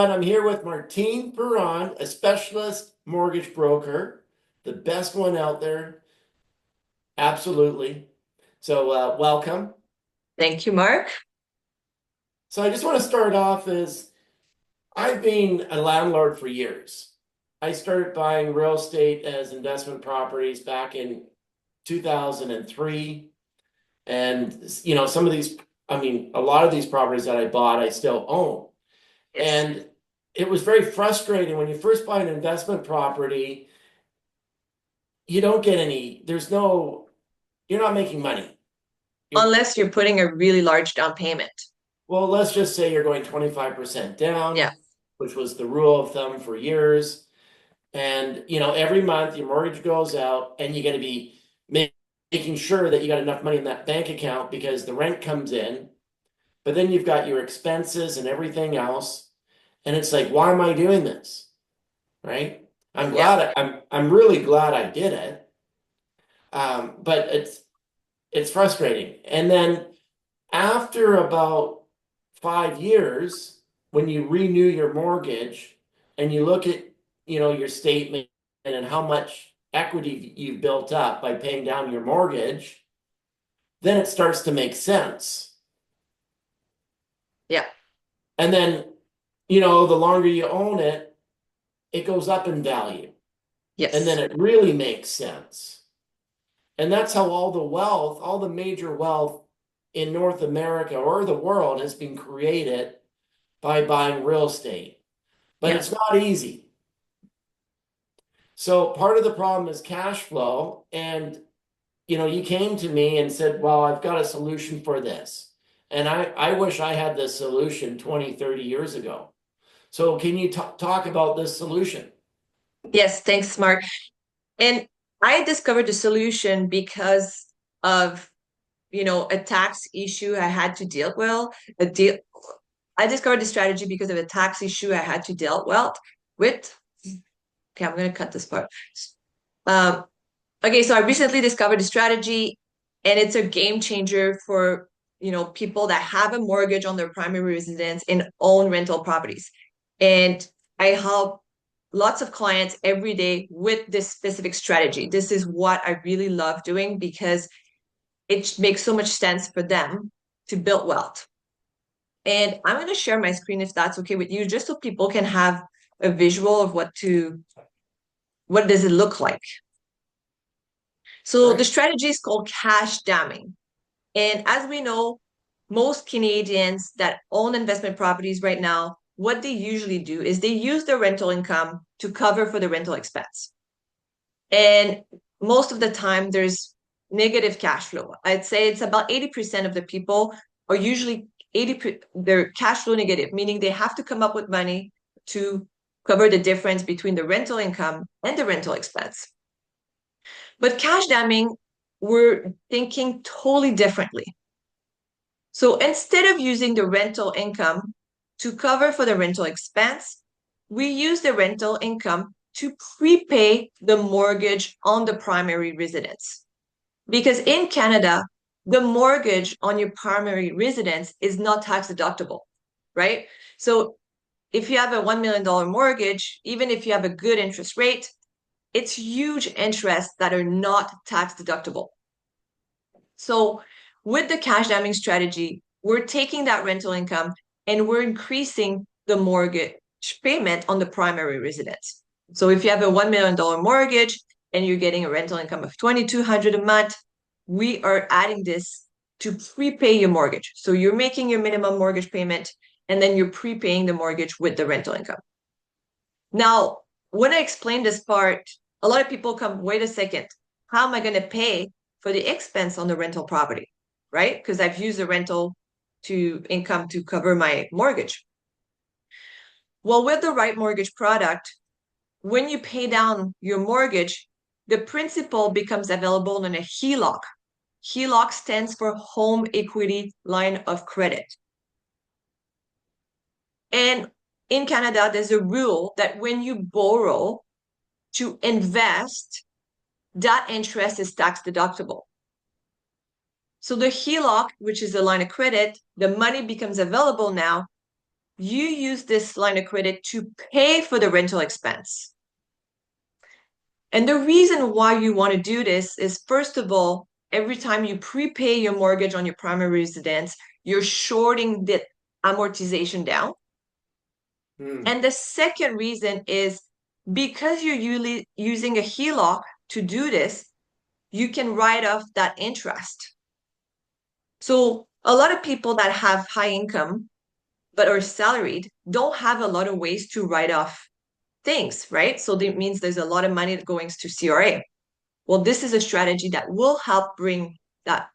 what? I'm here with Martine Perron, a specialist mortgage broker, the best one out there. Absolutely. So, welcome. Thank you, Mark. So, I just want to start off as I've been a landlord for years. I started buying real estate as investment properties back in 2003. And, some of these, a lot of these properties that I bought, I still own. Yes. And it was very frustrating when you first buy an investment property. You don't get any, you're not making money. You're, Unless you're putting a really large down payment. well, let's just say you're going 25% Yeah. down, which was the rule of thumb for years. And, every month your mortgage goes out and you got to be making sure that you got enough money in that bank account because the rent comes in, but then you've got your expenses and everything else. And it's like, why am I doing this? Right? Yeah. I'm really glad I did it. But it's frustrating. And then after about 5 years, when you renew your mortgage and you look at, your statement and how much equity you've built up by paying down your mortgage, then it starts to make sense. Yeah. And then, the longer you own it, it goes up in value. And then Yes. it really makes sense. And that's how all the major wealth in North America or the world has been created by buying real estate. But Yeah. it's not easy. So part of the problem is cash flow. And, you came to me and said, well, I've got a solution for this. And I wish I had this solution 20, 30 years ago. So can you talk about this solution? Yes. Thanks, Mark. And I discovered the solution because of, a tax issue I had to deal with. A deal. I discovered the strategy because of a tax issue I had to deal with. Okay, I'm gonna cut this part. Um, okay, so I recently discovered the strategy, and it's a game changer for people that have a mortgage on their primary residence and own rental properties. And I help lots of clients every day with this specific strategy. This is what I really love doing because it makes so much sense for them to build wealth. And I'm going to share my screen if that's okay with you, just so people can have a visual of what does it look like. So the Right. strategy is called cash damming. And as we know, most Canadians that own investment properties right now, what they usually do is they use their rental income to cover for the rental expense. And most of the time, there's negative cash flow. I'd say it's about 80% of the people are usually they're cash flow negative, meaning they have to come up with money to cover the difference between the rental income and the rental expense. But cash damming, we're thinking totally differently. So instead of using the rental income to cover for the rental expense, we use the rental income to prepay the mortgage on the primary residence. Because in Canada, the mortgage on your primary residence is not tax deductible, right? So if you have a $1 million mortgage, even if you have a good interest rate, it's huge interests that are not tax deductible. So with the cash damming strategy, we're taking that rental income and we're increasing the mortgage payment on the primary residence. So if you have a $1 million mortgage and you're getting a rental income of $2,200 a month, we are adding this to prepay your mortgage. So you're making your minimum mortgage payment and then you're prepaying the mortgage with the rental income. Now, when I explain this part, a lot of people come, wait a second, how am I going to pay for the expense on the rental property, right? Because I've used the rental to income to cover my mortgage. Well, with the right mortgage product, when you pay down your mortgage, the principal becomes available in a HELOC. HELOC stands for Home Equity Line of Credit. And in Canada, there's a rule that when you borrow to invest, that interest is tax deductible. So the HELOC, which is a line of credit, the money becomes available now you use this line of credit to pay for the rental expense. And the reason why you want to do this is, first of all, every time you prepay your mortgage on your primary residence, you're shorting the amortization down. Hmm. And the second reason is because you're using a HELOC to do this, you can write off that interest. So a lot of people that have high income but are salaried don't have a lot of ways to write off things, right? So that means there's a lot of money going to CRA. Well, this is a strategy that will help bring that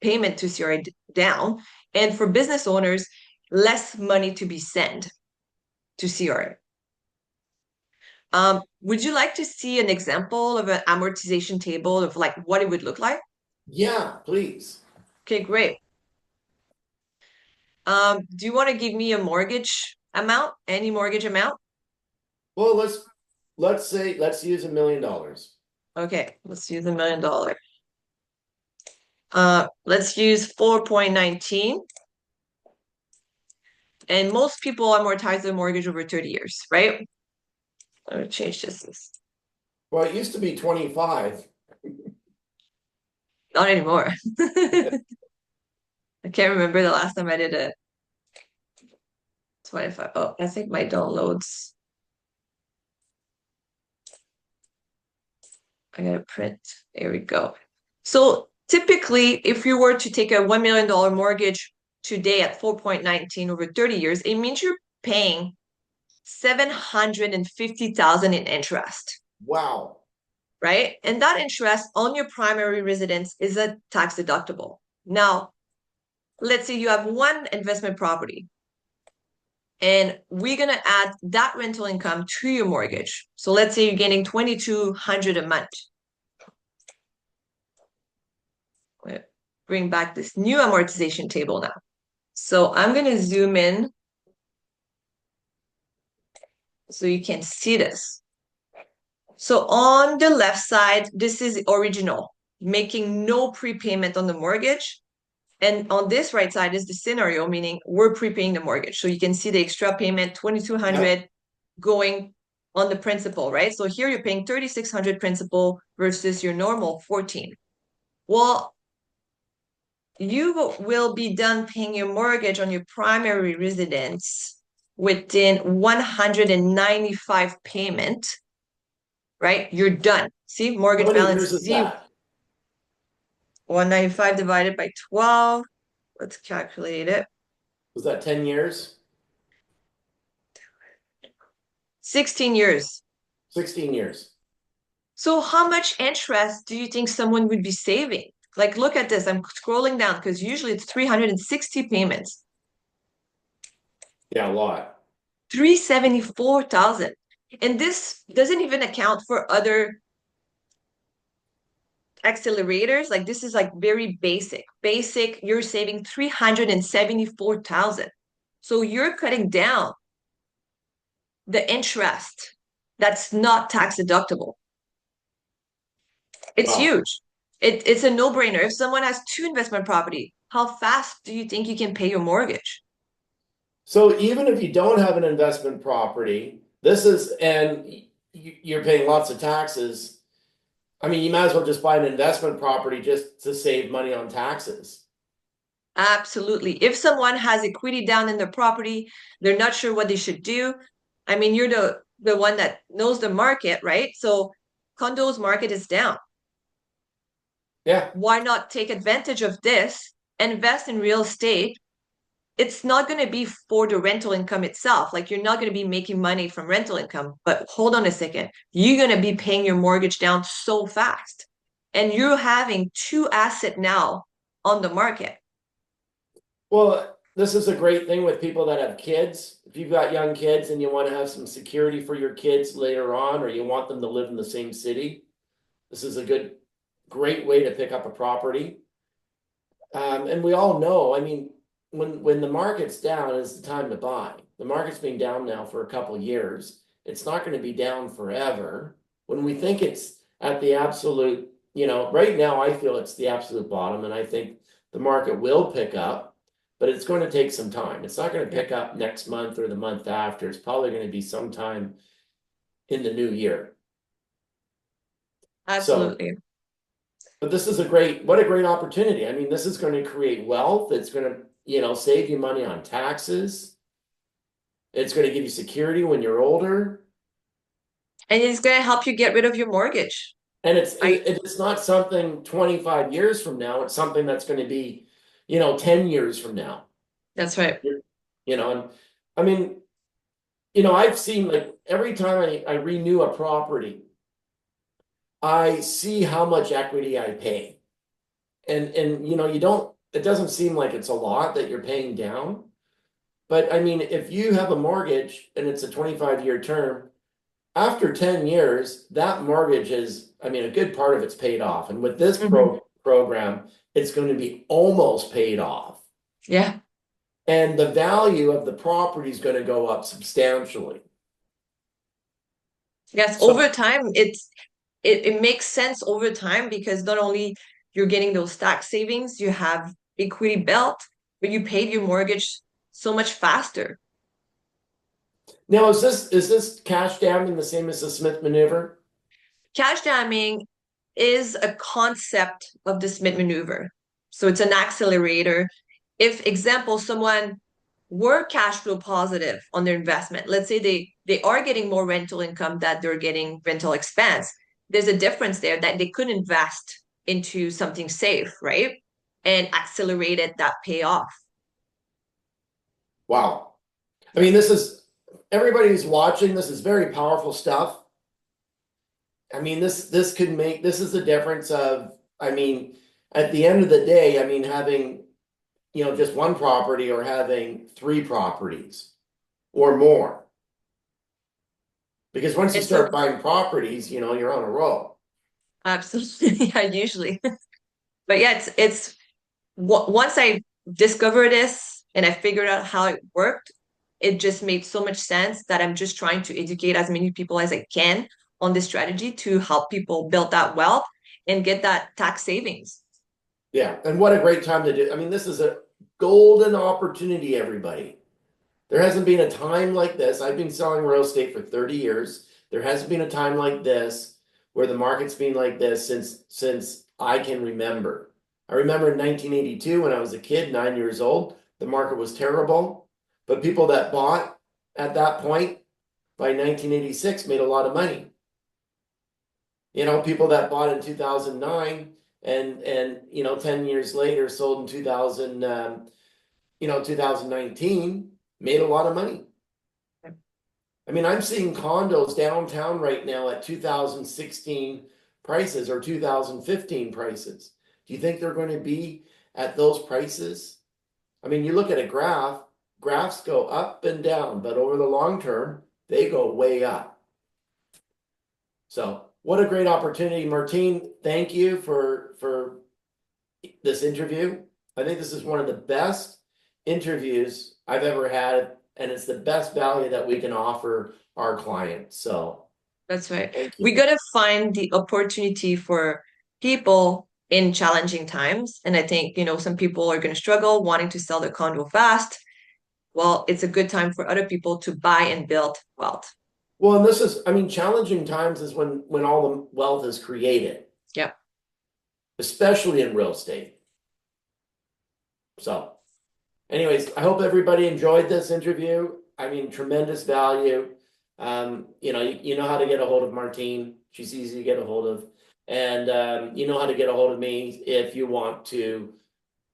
payment to CRA down. And for business owners, less money to be sent to CRA. Would you like to see an example of an amortization table of like what it would look like? Yeah, please. Okay, great. Do you want to give me a mortgage amount? Any mortgage amount? Well, let's use $1 million. Okay, let's use $1 million. Let's use 4.19. And most people amortize their mortgage over 30 years, right? Let me change this. Well, it used to be 25. Not anymore. I can't remember the last time I did it. 25. Oh, I think my downloads. I gotta print. There we go. So typically, if you were to take a $1 million mortgage today at 4.19 over 30 years, it means you're paying 750,000 in interest, Wow. right? And that interest on your primary residence is a tax deductible. Now, let's say you have one investment property and we're going to add that rental income to your mortgage. So let's say you're getting 2,200 a month. Bring back this new amortization table now. So I'm going to zoom in so you can see this. So on the left side, this is original, making no prepayment on the mortgage. And on this right side is the scenario, meaning we're prepaying the mortgage. So you can see the extra payment, 2,200 Yep. going on the principal, right? So here you're paying 3,600 principal versus your normal 14. Well, you will be done paying your mortgage on your primary residence within 195 payment, right? You're done. See, How mortgage many balance years is is zero. that? 195 divided by 12. Let's calculate it. Was that 10 years? 16 years. 16 years. So how much interest do you think someone would be saving? Like, look at this. I'm scrolling down because usually it's 360 payments, Yeah, a lot. 374,000. And this doesn't even account for other accelerators. Like this is like very basic. Basic, you're saving 374,000. So you're cutting down the interest that's not tax deductible. It's Wow. huge. It's a no-brainer. If someone has two investment property, how fast do you think you can pay your mortgage? So even if you don't have an investment property, and you're paying lots of taxes, I mean, you might as well just buy an investment property just to save money on taxes. Absolutely. If someone has equity down in their property, they're not sure what they should do. I mean, you're the one that knows the market, right? So condos market is down. Yeah. Why not take advantage of this, invest in real estate? It's not going to be for the rental income itself. Like you're not going to be making money from rental income, but hold on a second. You're going to be paying your mortgage down so fast. And you're having two assets now on the market. Well, this is a great thing with people that have kids. If you've got young kids and you want to have some security for your kids later on, or you want them to live in the same city, this is a great way to pick up a property. And we all know, I mean, when the market's down, it's the time to buy. The market's been down now for a couple of years. It's not going to be down forever. When we think it's at the absolute, right now I feel it's the absolute bottom, and I think the market will pick up. but it's going to take some time. It's not going to Yeah, pick up next month or the month after. It's probably going to be sometime in the new year. So, absolutely. but this is what a great opportunity. I mean, this is going to create wealth. It's going to, save you money on taxes. It's going to give you security when you're older. And it's going to help you get rid of your mortgage. And it's I it's not something 25 years from now. It's something that's going to be, 10 years from now. That's right. And I mean, I've seen like every time I renew a property, I see how much equity I pay. And it doesn't seem like it's a lot that you're paying down. But I mean, if you have a mortgage and it's a 25-year term, after 10 years, that mortgage is, I mean, a good part of it's paid off. And with this Mhm. program, it's going to be almost paid off. Yeah. And the value of the property is going to go up substantially. Yes, over So time, it makes sense over time because not only you're getting those tax savings, you have equity built, but you paid your mortgage so much faster. now is this cash damming the same as the Smith maneuver? Cash damming is a concept of the Smith maneuver. So it's an accelerator. If, example, someone were cash flow positive on their investment, let's say they are getting more rental income that they're getting rental expense, there's a difference there that they could invest into something safe, right? And accelerated that payoff. Wow. I Yeah, mean, this is everybody who's watching, this is very powerful stuff. I mean, this is the difference of, I mean, at the end of the day, I mean, having, just one property or having three properties or more. Because once you it's so start buying properties, you're on a roll. absolutely yeah, usually. But yeah, it's once I discovered this and I figured out how it worked, it just made so much sense that I'm just trying to educate as many people as I can on this strategy to help people build that wealth and get that tax savings. Yeah. And what a great time to do. I mean, this is a golden opportunity, everybody. There hasn't been a time like this. I've been selling real estate for 30 years. There hasn't been a time like this where the market's been like this since I can remember. I remember in 1982 when I was a kid, 9 years old, the market was terrible, but people that bought at that point by 1986 made a lot of money. People that bought in 2009 and 10 years later sold in 2019 made a lot of money. I mean, I'm seeing condos downtown right now at 2016 prices or 2015 prices. Do you think they're going to be at those prices? I mean, you look at a graphs go up and down, but over the long term, they go way up. So, what a great opportunity, Martine. Thank you for this interview. I think this is one of the best interviews I've ever had, and it's the best value that we can offer our clients. So That's right. thank We you. got to find the opportunity for people in challenging times. And I think, some people are going to struggle wanting to sell their condo fast. Well, it's a good time for other people to buy and build wealth. Well, and I mean, challenging times is when all the wealth is created, Yeah. especially in real estate. So, anyways, I hope everybody enjoyed this interview. I mean, tremendous value. You know how to get a hold of Martine. She's easy to get a hold of. And you know how to get a hold of me if you want to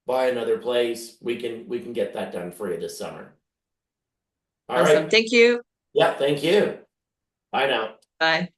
buy another place. We can get that done for you this summer. All Awesome. right. Thank you. Yeah, thank you. Bye now. Bye.